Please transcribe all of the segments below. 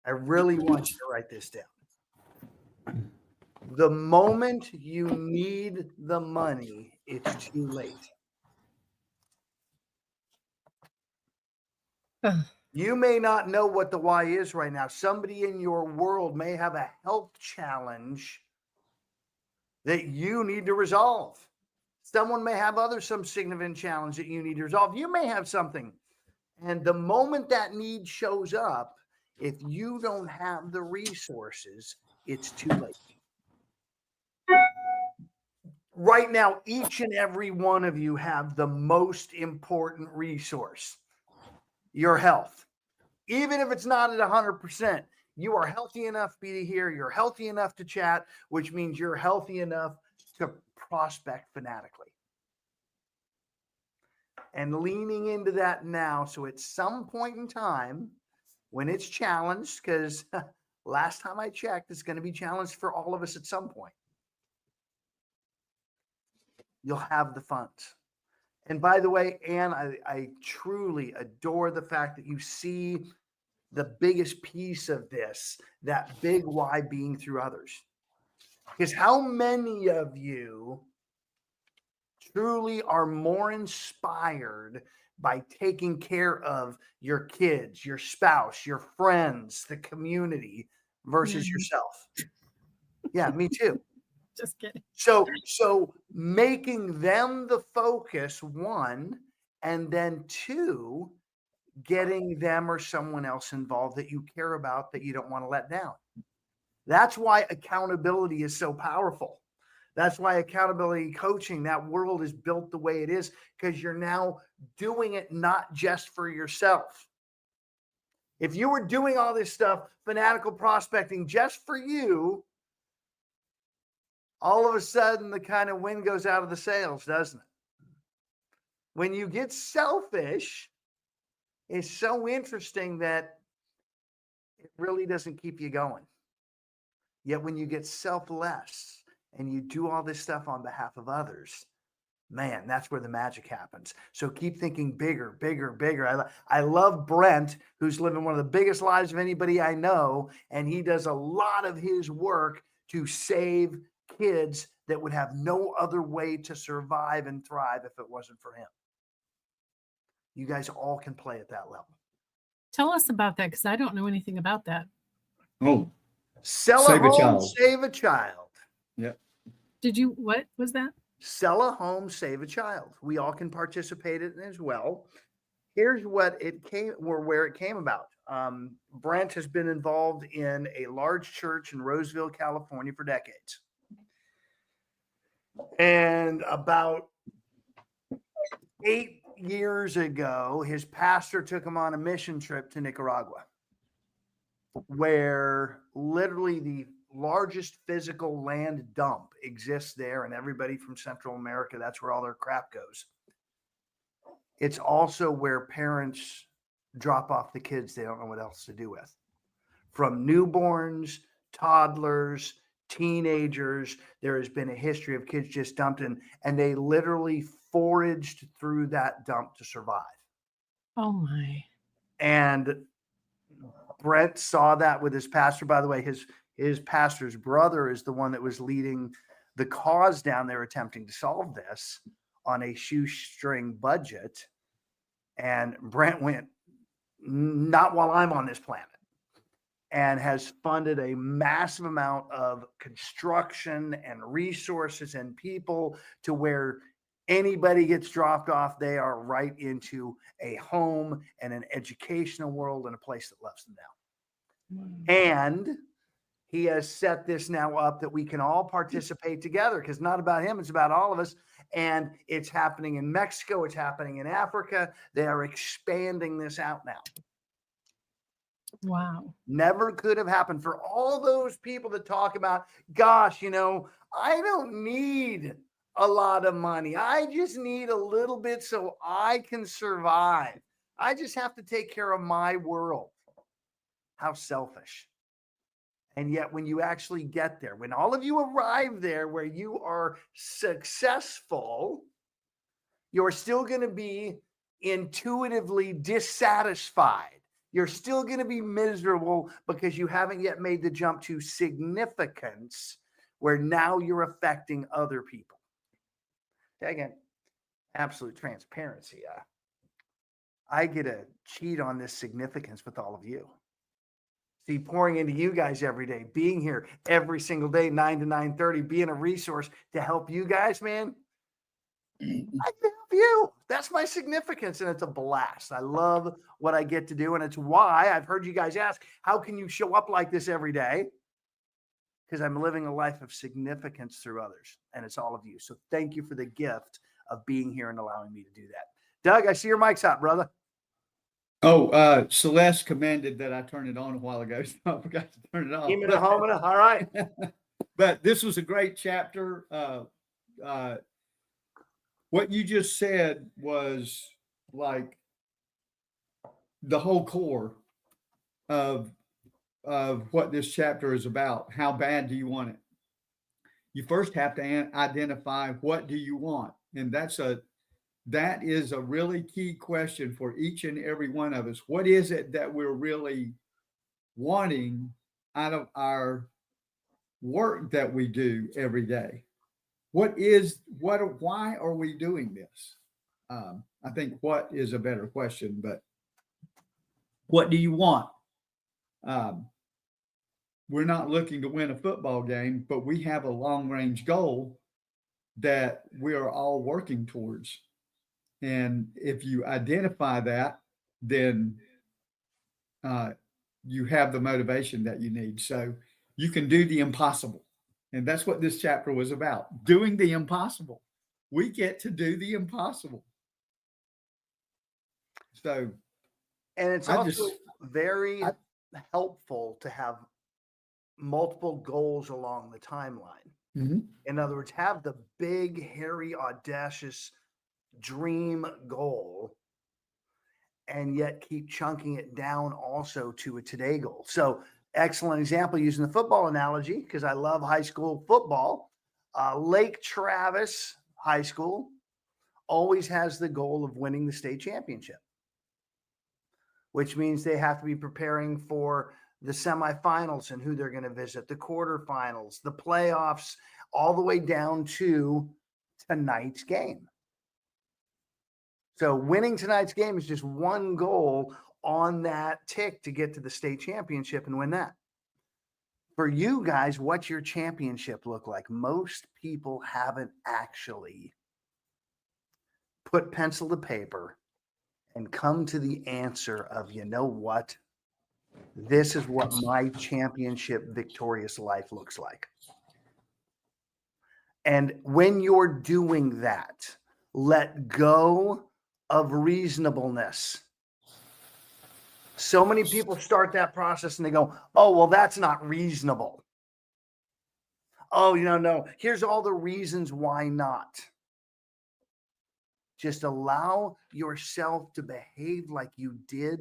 I really want you to write this down. The moment you need the money, it's too late. You may not know what the why is right now. Somebody in your world may have a health challenge that you need to resolve. Someone may have some significant challenge that you need to resolve. You may have something. And the moment that need shows up, if you don't have the resources, it's too late. Right now, each and every one of you have the most important resource, your health. Even if it's not at 100%, you are healthy enough to be here. You're healthy enough to chat, which means you're healthy enough to prospect fanatically. And leaning into that now. So at some point in time, when it's challenged, because last time I checked, it's going to be challenged for all of us at some point. You'll have the funds. And by the way, Ann, I truly adore the fact that you see the biggest piece of this, that big why being through others. Because how many of you truly are more inspired by taking care of your kids, your spouse, your friends, the community versus yourself? Yeah, me too. Just kidding. So making them the focus, one, and then two, getting them or someone else involved that you care about, that you don't want to let down. That's why accountability is so powerful. That's why accountability coaching, that world is built the way it is, because you're now doing it not just for yourself. If you were doing all this stuff, fanatical prospecting, just for you, all of a sudden the kind of wind goes out of the sails, doesn't it? When you get selfish, it's so interesting that it really doesn't keep you going. Yet when you get selfless and you do all this stuff on behalf of others, man, that's where the magic happens. So keep thinking bigger, bigger, bigger. I love Brent, who's living one of the biggest lives of anybody I know. And he does a lot of his work to save kids that would have no other way to survive and thrive if it wasn't for him. You guys all can play at that level. Tell us about that, because I don't know anything about that. Oh, Sell a home, save a child. Yeah. What was that? Sell a home, save a child. We all can participate in it as well. Here's what where it came about. Brent has been involved in a large church in Roseville, California for decades. And about 8 years ago, his pastor took him on a mission trip to Nicaragua, where literally the largest physical land dump exists there, and everybody from Central America, that's where all their crap goes. It's also where parents drop off the kids they don't know what else to do with. From newborns, toddlers, teenagers, there has been a history of kids just dumped in, and they literally foraged through that dump to survive. Oh my. And Brent saw that with his pastor. By the way, his pastor's brother is the one that was leading the cause down there attempting to solve this on a shoestring budget. And Brent went, not while I'm on this planet, and has funded a massive amount of construction and resources and people to where anybody gets dropped off, they are right into a home and an educational world and a place that loves them now. And he has set this now up that we can all participate together, because it's not about him, it's about all of us. And it's happening in Mexico, it's happening in Africa. They are expanding this out now. Wow. Never could have happened. For all those people that talk about, gosh, I don't need a lot of money. I just need a little bit so I can survive. I just have to take care of my world. How selfish. And yet when you actually get there, when all of you arrive there where you are successful, you're still going to be intuitively dissatisfied. You're still going to be miserable because you haven't yet made the jump to significance where now you're affecting other people. Again, absolute transparency. I get to cheat on this significance with all of you. See, pouring into you guys every day, being here every single day, 9 to 9:30, being a resource to help you guys, man. I can help you. That's my significance, and it's a blast. I love what I get to do, and it's why I've heard you guys ask, how can you show up like this every day? Because I'm living a life of significance through others, and it's all of you. So thank you for the gift of being here and allowing me to do that. Doug, I see your mic's hot, brother. Oh, Celeste commanded that I turn it on a while ago, so I forgot to turn it off. All right. But this was a great chapter. What you just said was like the whole core of what this chapter is about. How bad do you want it? You first have to identify what do you want, and that is a really key question for each and every one of us. What is it that we're really wanting out of our work that we do every day? Why are we doing this? I think what is a better question, but what do you want? We're not looking to win a football game, but we have a long range goal that we are all working towards. And if you identify that, then you have the motivation that you need. So you can do the impossible. And that's what this chapter was about, doing the impossible. We get to do the impossible. So, and it's also very helpful to have multiple goals along the timeline. Mm-hmm. In other words, have the big, hairy, audacious dream goal, and yet keep chunking it down also to a today goal. So excellent example using the football analogy, because I love high school football. Lake Travis High School always has the goal of winning the state championship, which means they have to be preparing for the semifinals and who they're going to visit, the quarterfinals, the playoffs, all the way down to tonight's game. So winning tonight's game is just one goal on that tick to get to the state championship and win that. For you guys, what's your championship look like? Most people haven't actually put pencil to paper and come to the answer of, you know what? This is what my championship victorious life looks like. And when you're doing that, let go of reasonableness. So many people start that process and they go, oh, well, that's not reasonable. Oh, no, here's all the reasons why not. Just allow yourself to behave like you did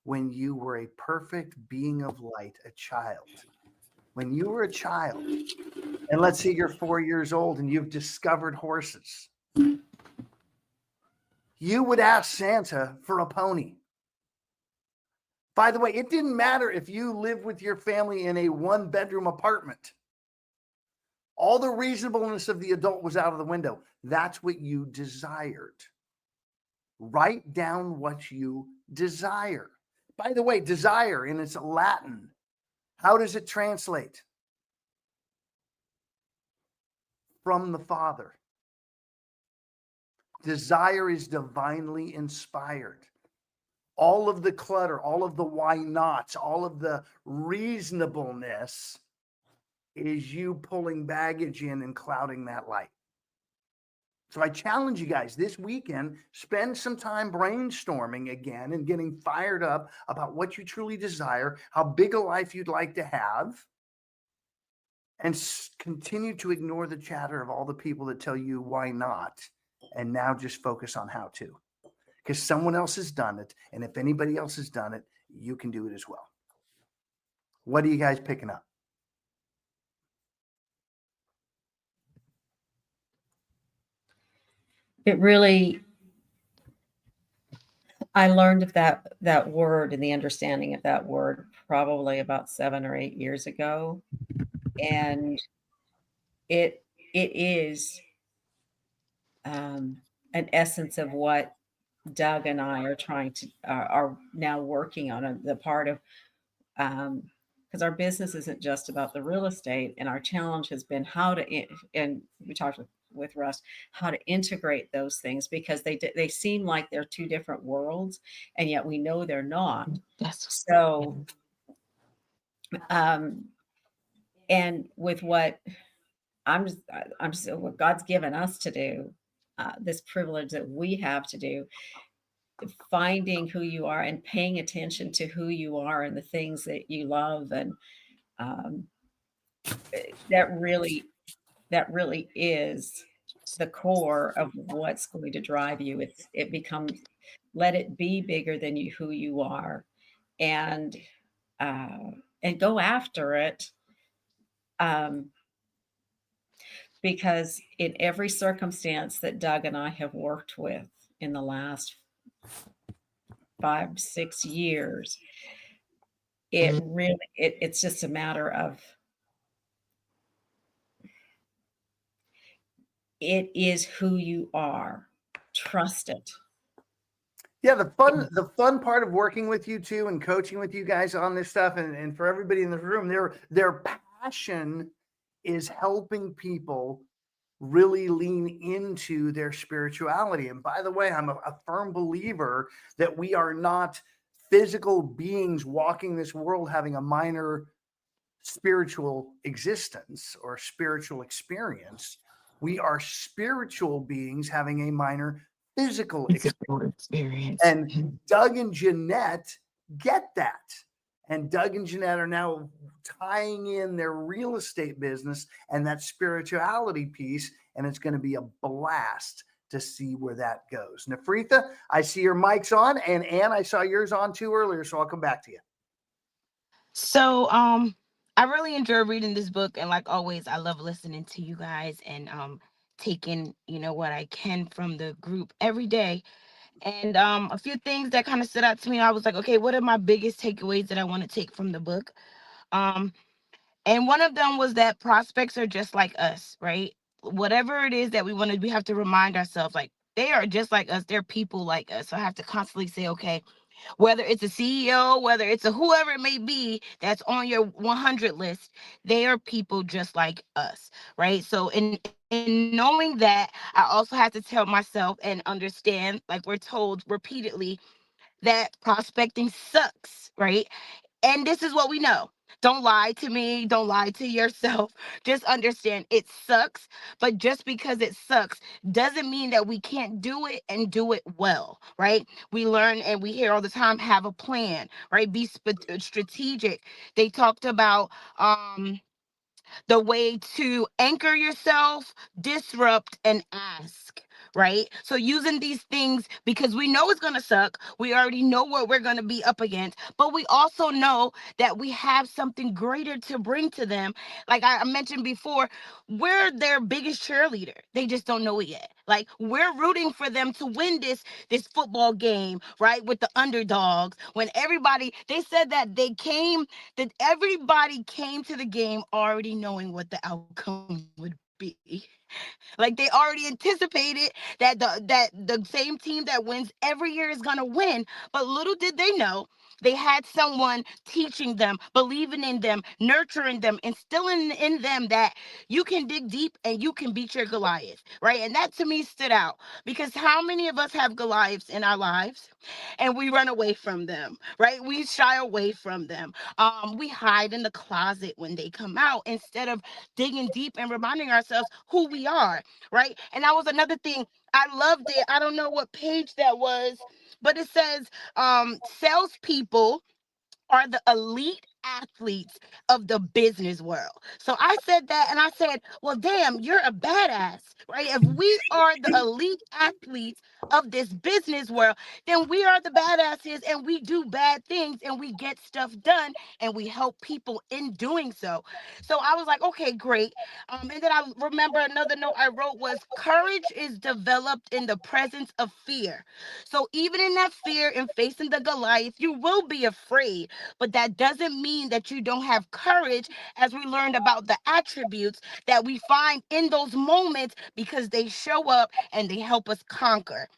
when you were a perfect being of light, a child. When you were a child, and let's say you're 4 years old and you've discovered horses, you would ask Santa for a pony. By the way, it didn't matter if you lived with your family in a one-bedroom apartment. All the reasonableness of the adult was out of the window. That's what you desired. Write down what you desire. By the way, desire in its Latin, how does it translate? From the Father. Desire is divinely inspired. All of the clutter, all of the why nots, all of the reasonableness is you pulling baggage in and clouding that light. So I challenge you guys this weekend, spend some time brainstorming again and getting fired up about what you truly desire, how big a life you'd like to have, and continue to ignore the chatter of all the people that tell you why not, and now just focus on how to. Because someone else has done it, and if anybody else has done it, you can do it as well. What are you guys picking up? I learned of that word and the understanding of that word probably about 7 or 8 years ago, and it is an essence of what Doug and I are trying to are now working on the part of because our business isn't just about the real estate, and our challenge has been and we talked with Russ how to integrate those things because they seem like they're two different worlds, and yet we know they're not. That's So, and with what I'm so what God's given us to do, this privilege that we have to do, finding who you are and paying attention to who you are and the things that you love, and um, that really is the core of what's going to drive you. It becomes let it be bigger than you who you are, and uh, and go after it. Um, because in every circumstance that Doug and I have worked with in the last 5, 6 years, it's just a matter of it is who you are. Trust it. Yeah, the fun part of working with you too and coaching with you guys on this stuff, and for everybody in the room, their passion is helping people really lean into their spirituality. And by the way, I'm a firm believer that we are not physical beings walking this world having a minor spiritual existence or spiritual experience. We are spiritual beings having a minor physical experience. And Doug and Jeanette get that. And Doug and Jeanette are now tying in their real estate business and that spirituality piece. And it's going to be a blast to see where that goes. Nafritha, I see your mic's on. And Ann, I saw yours on too earlier. So I'll come back to you. So, I really enjoy reading this book, and like always, I love listening to you guys and taking, what I can from the group every day. And a few things that kind of stood out to me. I was like, okay, what are my biggest takeaways that I want to take from the book? Um, and one of them was that prospects are just like us, right? Whatever it is that we have to remind ourselves, like they are just like us. They're people like us. So I have to constantly say, okay, whether it's a CEO, whether it's a whoever it may be that's on your 100 list, they are people just like us, right? So in knowing that, I also have to tell myself and understand, like we're told repeatedly, that prospecting sucks, right? And this is what we know. Don't lie to me. Don't lie to yourself. Just understand it sucks. But just because it sucks doesn't mean that we can't do it and do it well, right? We learn and we hear all the time, have a plan, right? Be strategic. They talked about the way to anchor yourself, disrupt, and ask, right? So using these things because we know it's going to suck. We already know what we're going to be up against, but we also know that we have something greater to bring to them. Like I mentioned before, we're their biggest cheerleader. They just don't know it yet. Like we're rooting for them to win this football game, right? With the underdogs. When they said that everybody came to the game already knowing what the outcome would be. Like they already anticipated that the same team that wins every year is gonna win. But little did they know they had someone teaching them, believing in them, nurturing them, instilling in them that you can dig deep and you can beat your Goliath, right? And that to me stood out because how many of us have Goliaths in our lives and we run away from them, right? We shy away from them. We hide in the closet when they come out instead of digging deep and reminding ourselves who we are, right? And that was another thing. I loved it. I don't know what page that was, but it says salespeople are the elite athletes of the business world. So I said that and I said, well, damn, you're a badass, right? If we are the elite athletes of this business world, then we are the badasses and we do bad things and we get stuff done and we help people in doing so. So I was like, okay, great. And then I remember another note I wrote was courage is developed in the presence of fear. So even in that fear and facing the Goliath, you will be afraid, but that doesn't mean that you don't have courage, as we learned about the attributes that we find in those moments because they show up and they help us conquer.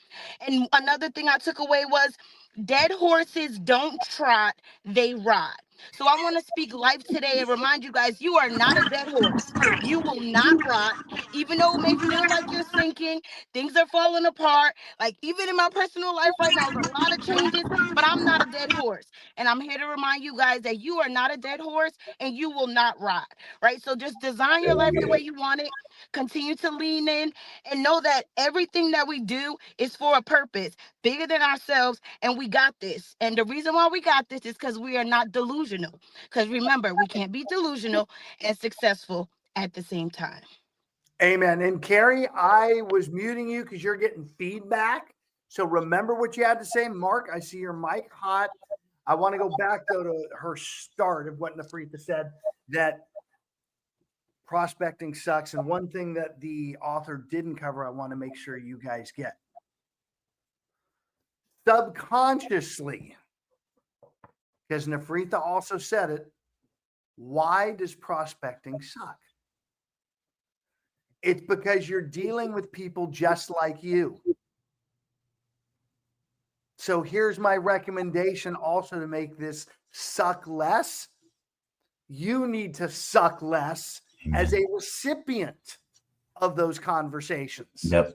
And another thing I took away was dead horses don't trot, they rot. So I want to speak life today and remind you guys, you are not a dead horse. You will not rot, even though it may feel like you're sinking, things are falling apart. Like even in my personal life right now, there's a lot of changes, but I'm not a dead horse. And I'm here to remind you guys that you are not a dead horse and you will not rot, right? So just design your life the way you want it. Continue to lean in and know that everything that we do is for a purpose bigger than ourselves, and we got this. And the reason why we got this is because we are not delusional. Because remember, we can't be delusional and successful at the same time. Amen. And Carrie, I was muting you because you're getting feedback. So remember what you had to say. Mark, I see your mic hot. I want to go back, though, to her start of what Nafrita said, that prospecting sucks. And one thing that the author didn't cover, I want to make sure you guys get. Subconsciously, because Nafrita also said it, why does prospecting suck? It's because you're dealing with people just like you. So here's my recommendation also to make this suck less. You need to suck less as a recipient of those conversations. Yep.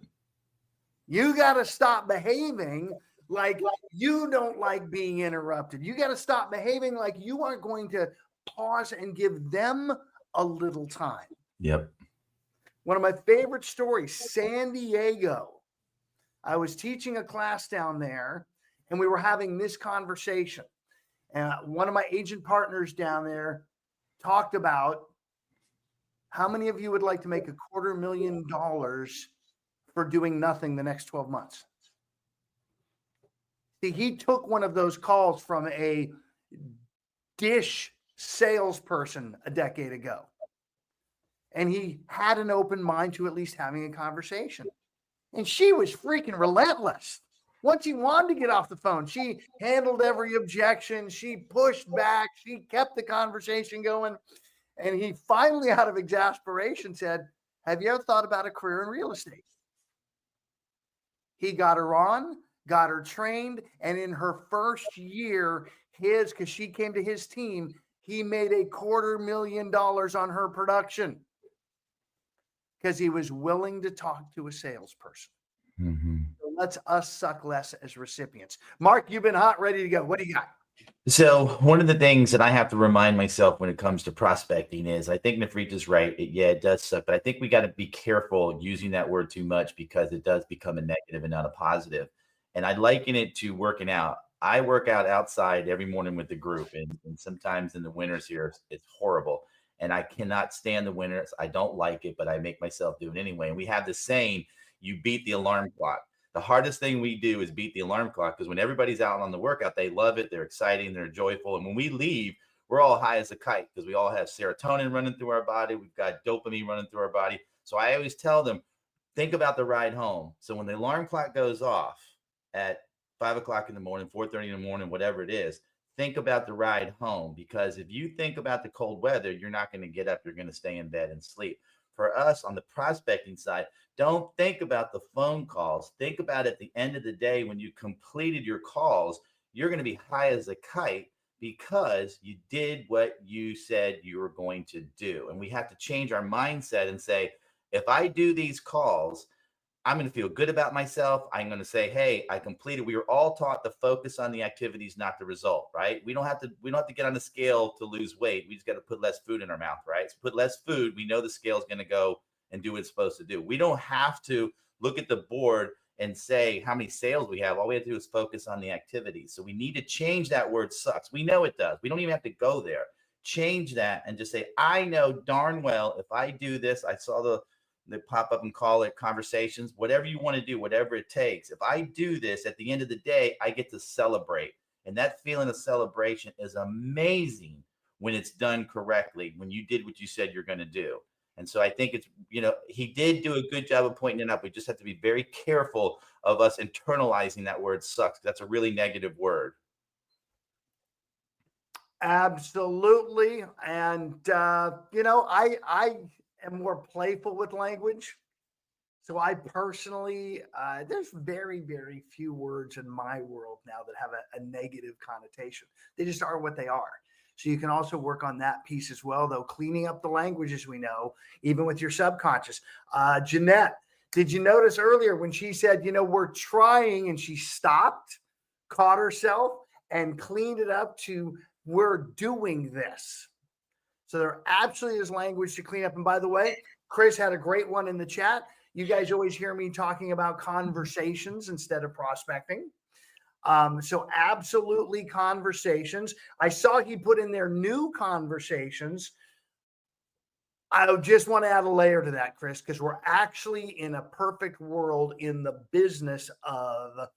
You got to stop behaving like you don't like being interrupted. You got to stop behaving like you aren't going to pause and give them a little time. Yep. One of my favorite stories, San Diego. I was teaching a class down there, and we were having this conversation. And one of my agent partners down there talked about how many of you would like to make $250,000 for doing nothing the next 12 months. See, he took one of those calls from a dish salesperson a decade ago. And he had an open mind to at least having a conversation. And she was freaking relentless. Once he wanted to get off the phone, she handled every objection. She pushed back. She kept the conversation going. And he finally, out of exasperation, said, have you ever thought about a career in real estate? He got her on, got her trained. And in her first year, because she came to his team, he made $250,000 on her production. Because he was willing to talk to a salesperson. Mm-hmm. So let's us suck less as recipients. Mark, you've been hot, ready to go. What do you got? So one of the things that I have to remind myself when it comes to prospecting is I think Nafrita's right. It does suck, but I think we got to be careful using that word too much because it does become a negative and not a positive. And I liken it to working out. I work out outside every morning with the group, and sometimes in the winters here, it's horrible. And I cannot stand the winters. I don't like it, but I make myself do it anyway. And we have this saying, you beat the alarm clock. The hardest thing we do is beat the alarm clock because when everybody's out on the workout, they love it. They're exciting. They're joyful. And when we leave, we're all high as a kite because we all have serotonin running through our body. We've got dopamine running through our body. So I always tell them, think about the ride home. So when the alarm clock goes off at 5 o'clock in the morning, 4:30 in the morning, whatever it is, think about the ride home, because if you think about the cold weather, you're not going to get up. You're going to stay in bed and sleep. For us on the prospecting side, don't think about the phone calls. Think about at the end of the day, when you completed your calls, you're going to be high as a kite because you did what you said you were going to do. And we have to change our mindset and say, if I do these calls, I'm going to feel good about myself. I'm going to say, hey, I completed. We were all taught to focus on the activities, not the result, right? We don't have to get on the scale to lose weight. We just got to put less food in our mouth, right? So put less food. We know the scale is going to go and do what it's supposed to do. We don't have to look at the board and say how many sales we have. All we have to do is focus on the activities. So we need to change that word sucks. We know it does. We don't even have to go there. change that and just say, I know darn well if I do this, I saw they pop up and call it conversations, whatever you want to do, whatever it takes. If I do this, at the end of the day, I get to celebrate. And that feeling of celebration is amazing when it's done correctly, when you did what you said you're going to do. And so I think it's, he did do a good job of pointing it up. We just have to be very careful of us internalizing that word sucks. That's a really negative word. Absolutely. And, I am more playful with language. So I personally, there's very, very few words in my world now that have a negative connotation. They just are what they are. So you can also work on that piece as well, though, cleaning up the language, as we know, even with your subconscious. Jeanette, did you notice earlier when she said, we're trying, and she stopped, caught herself, and cleaned it up to we're doing this. So there absolutely is language to clean up. And by the way, Chris had a great one in the chat. You guys always hear me talking about conversations instead of prospecting. So absolutely conversations. I saw he put in there new conversations. I just want to add a layer to that, Chris, because we're actually in a perfect world in the business of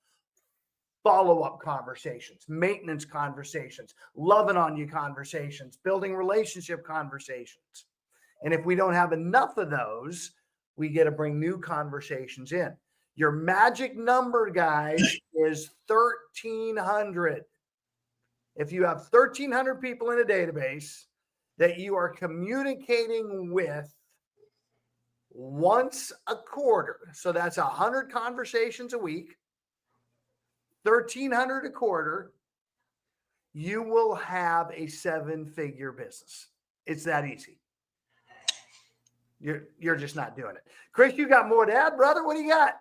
follow-up conversations, maintenance conversations, loving on you conversations, building relationship conversations. And if we don't have enough of those, we get to bring new conversations in. Your magic number, guys, is 1,300. If you have 1,300 people in a database that you are communicating with once a quarter, so that's 100 conversations a week, 1,300 a quarter, you will have a 7-figure business. It's that easy. You're just not doing it. Chris, you got more to add, brother? What do you got?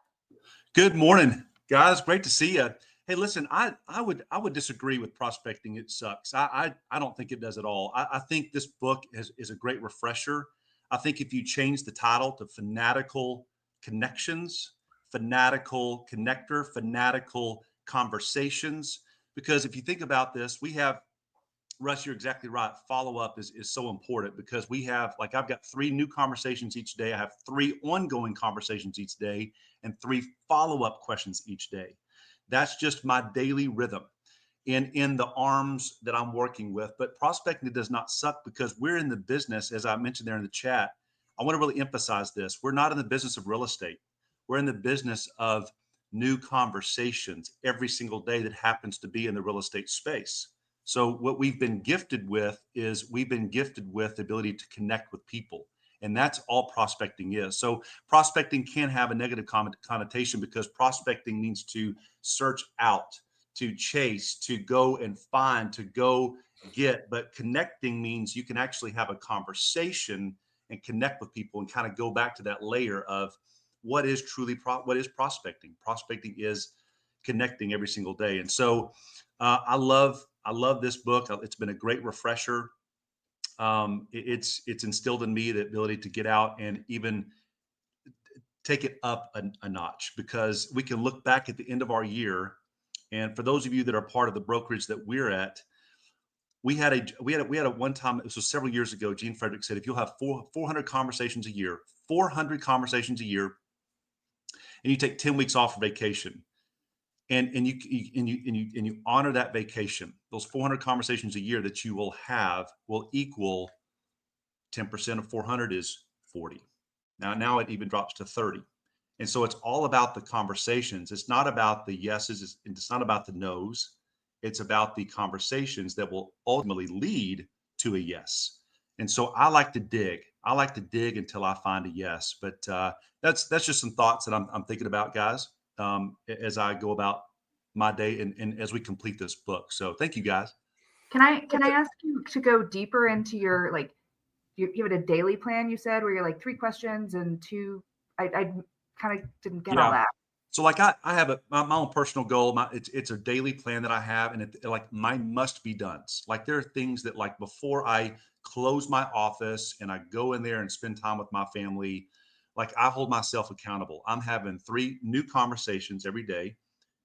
Good morning, guys. Great to see you. Hey, listen, I would disagree with prospecting. It sucks. I don't think it does at all. I think this book is a great refresher. I think if you change the title to Fanatical Connections, Fanatical Connector, Fanatical Conversations, because if you think about this, we have, Russ, you're exactly right. Follow-up is so important because we have, like, I've got 3 new conversations each day. I have 3 ongoing conversations each day and 3 follow-up questions each day. That's just my daily rhythm in the arms that I'm working with. But prospecting does not suck because we're in the business, as I mentioned there in the chat. I want to really emphasize this. We're not in the business of real estate. We're in the business of new conversations every single day that happens to be in the real estate space. So what we've been gifted with is the ability to connect with people. And that's all prospecting is. So prospecting can have a negative connotation because prospecting means to search out, to chase, to go and find, to go get. But connecting means you can actually have a conversation and connect with people and kind of go back to that layer of what is truly what is prospecting. Prospecting is connecting every single day. And so I love this book. It's been a great refresher. It's instilled in me the ability to get out and even take it up a notch, because we can look back at the end of our year. And for those of you that are part of the brokerage that we're at, we had a one time, this was several years ago, Gene Frederick said, if you'll have 400 conversations a year, 400 conversations a year, and you take 10 weeks off for vacation, and you honor that vacation, those 400 conversations a year that you will have will equal 10% of 400 is 40. Now it even drops to 30. And so it's all about the conversations. It's not about the yeses. It's not about the nos. It's about the conversations that will ultimately lead to a yes. And so I like to dig. I like to dig until I find a yes. But that's just some thoughts that I'm thinking about, guys, as I go about my day and as we complete this book. So thank you, guys. Can I ask you to go deeper into your, like, you have a daily plan, you said, where you're like 3 questions and 2, I kind of didn't get all that. So like I have my own personal goal. It's a daily plan that I have, and it like my must be done's. Like there are things that, like, before I close my office and I go in there and spend time with my family, like I hold myself accountable. I'm having 3 new conversations every day.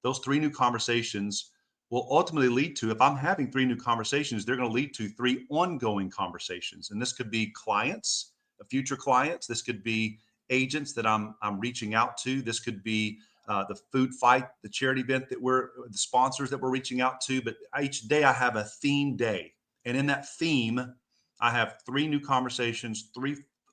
Those 3 new conversations will ultimately lead to, if I'm having 3 new conversations, they're going to lead to 3 ongoing conversations. And this could be clients, future clients. This could be agents that I'm reaching out to. This could be the food fight, the charity event that the sponsors that we're reaching out to. But each day I have a theme day. And in that theme, I have 3 new conversations,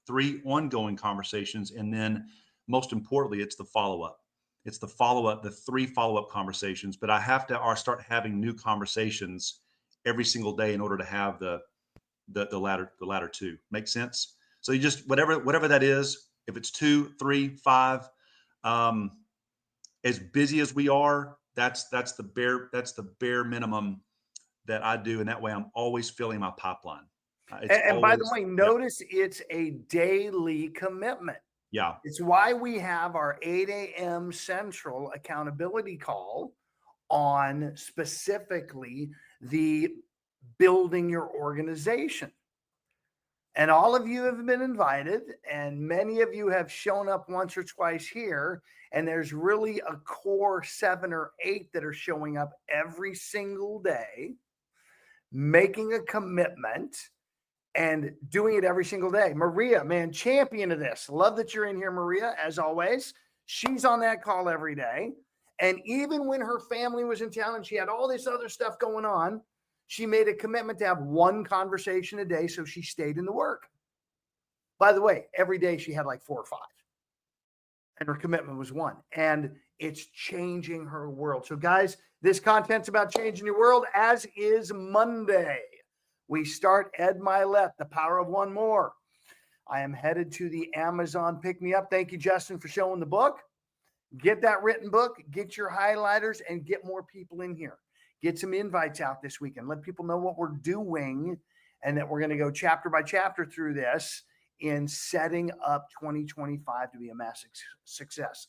three ongoing conversations. And then most importantly, it's the follow-up. It's the follow-up, the 3 follow-up conversations. But I have to start having new conversations every single day in order to have the latter 2. Make sense? So you just whatever that is, if it's 2, 3, 5, as busy as we are, that's the bare minimum that I do, and that way I'm always filling my pipeline. And by the way, notice it's a daily commitment. Yeah. It's why we have our 8 a.m. Central accountability call on specifically the building your organization. And all of you have been invited, and many of you have shown up once or twice here. And there's really a core 7 or 8 that are showing up every single day, making a commitment and doing it every single day. Maria, man, champion of this. Love that you're in here, Maria, as always. She's on that call every day. And even when her family was in town and she had all this other stuff going on, she made a commitment to have 1 conversation a day, so she stayed in the work. By the way, every day she had like 4 or 5. And her commitment was 1. And it's changing her world. So guys, this content's about changing your world, as is Monday. We start Ed Milet, The Power of One More. I am headed to the Amazon Pick Me Up. Thank you, Justin, for showing the book. Get that written book, get your highlighters, and get more people in here. Get some invites out this weekend. Let people know what we're doing and that we're going to go chapter by chapter through this in setting up 2025 to be a massive success.